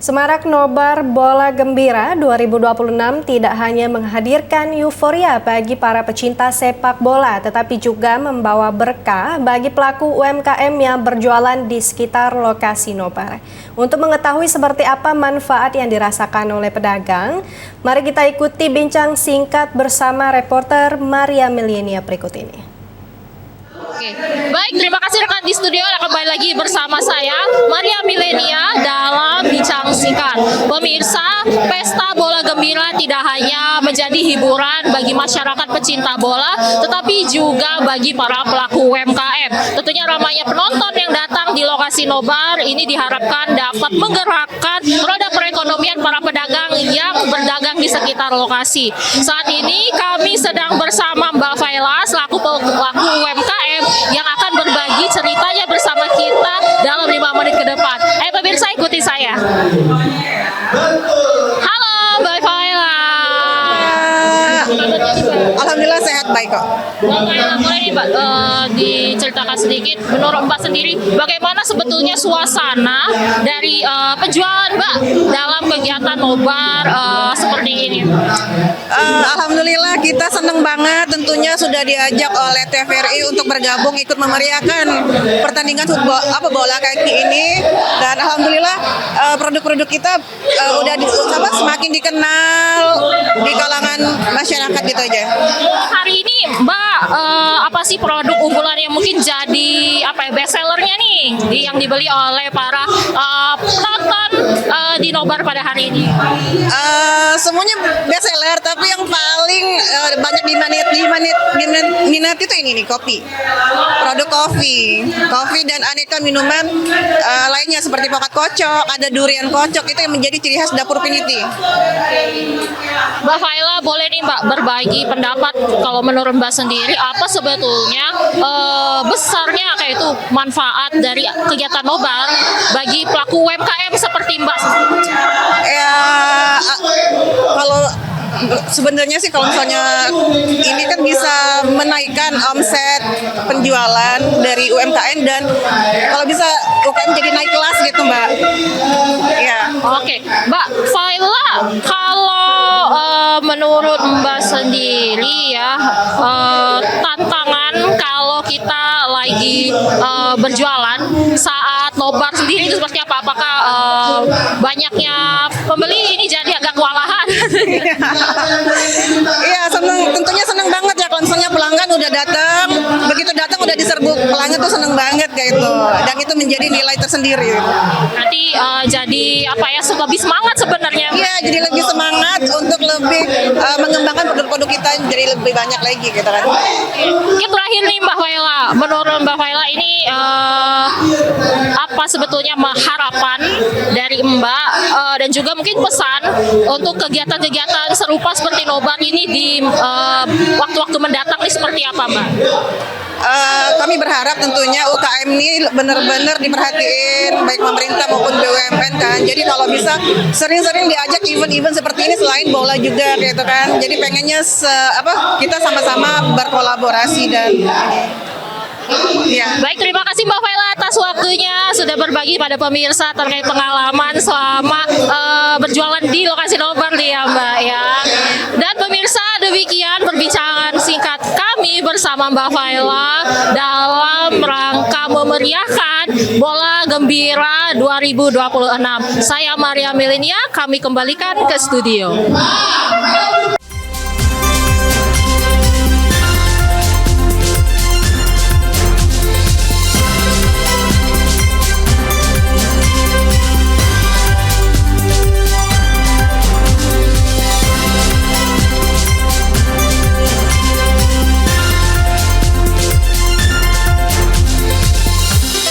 Semarak Nobar Bola Gembira 2026 tidak hanya menghadirkan euforia bagi para pecinta sepak bola, tetapi juga membawa berkah bagi pelaku UMKM yang berjualan di sekitar lokasi nobar. Untuk mengetahui seperti apa manfaat yang dirasakan oleh pedagang, mari kita ikuti bincang singkat bersama reporter Maria Milenia berikut ini. Oke, baik, terima kasih rekan di studio. Kembali lagi bersama saya Maria Milenia dalam bincang singkat. Pemirsa, pesta bola gembira tidak hanya menjadi hiburan bagi masyarakat pecinta bola, tetapi juga bagi para pelaku UMKM. Tentunya ramainya penonton yang datang di lokasi nobar ini diharapkan dapat menggerakkan roda perekonomian para pedagang yang berdagang di sekitar lokasi. Saat ini kami sedang bersama Mbak Faila selaku pelaku UMKM yang akan berbagi ceritanya bersama kita dalam 5 menit ke depan. Ayo pemirsa, ikuti saya. Halo Mbak Faila. Alhamdulillah sehat, baik kok. Mbak Faila, boleh nih Mbak diceritakan sedikit menurut Mbak sendiri bagaimana sebetulnya suasana dari penjualan Mbak dalam kegiatan nobar seperti ini? Alhamdulillah kita senang banget, tentunya sudah diajak oleh TVRI untuk bergabung ikut memeriahkan pertandingan bola kaki ini, dan alhamdulillah produk-produk kita udah semakin dikenal di kalangan masyarakat gitu aja. Hari ini Mbak apa sih produk unggulan yang mungkin jadi best sellernya nih yang dibeli oleh para penonton di nobar pada hari ini? Semuanya best seller, tapi yang paling banyak diminati itu ini nih, kopi. Produk kopi dan aneka minuman lainnya seperti pokat kocok, ada durian kocok, itu yang menjadi ciri khas dapur Piniti. Mbak Faila, boleh nih Mbak berbagi pendapat kalau menurut Mbak sendiri apa sebetulnya besarnya kayak itu manfaat dari kegiatan nobar bagi pelaku UMKM seperti Mbak? Ya, kalau sebenarnya sih kalau misalnya ini kan bisa menaikkan omset penjualan dari UMKM, dan kalau bisa UMKM jadi naik kelas gitu, Mbak. Ya. Oke, Mbak Faila, kalau menurut Mbak sendiri ya, tantangan kalau kita lagi berjualan saat nobar sendiri itu seperti apa? Apakah banyaknya pembeli ini jadi agak kewalahan? Iya, tentunya senang banget ya kalau misalnya pelanggan udah datang, begitu datang udah diserbu pelanggan tuh senang banget kayak itu, dan itu menjadi nilai tersendiri. Nanti jadi lebih semangat sebenarnya. Iya, jadi lebih semangat untuk lebih mengembangkan produk-produk kita jadi lebih banyak lagi gitu kan. Yang terakhir nih Mbak Faila, menurut Mbak Faila ini apa sebetulnya harapan dari Mbak dan juga mungkin pesan untuk kegiatan-kegiatan serupa seperti nobar ini di waktu-waktu mendatang ini seperti apa Mbak? Kami berharap tentunya UKM ini benar-benar diperhatiin baik pemerintah maupun BUMN kan. Jadi kalau bisa sering-sering diajak event-event seperti ini selain bola juga gitu kan. Jadi pengennya kita sama-sama berkolaborasi dan ya. Baik, terima kasih Mbak Faila atas waktunya sudah berbagi pada pemirsa terkait pengalaman selama berjualan di lokasi nobar ya Mbak ya. Dan pemirsa, demikian perbincangan singkat kami bersama Mbak Faila dalam rangka memeriahkan Bola Gembira 2026. Saya Maria Milenia, kami kembalikan ke studio.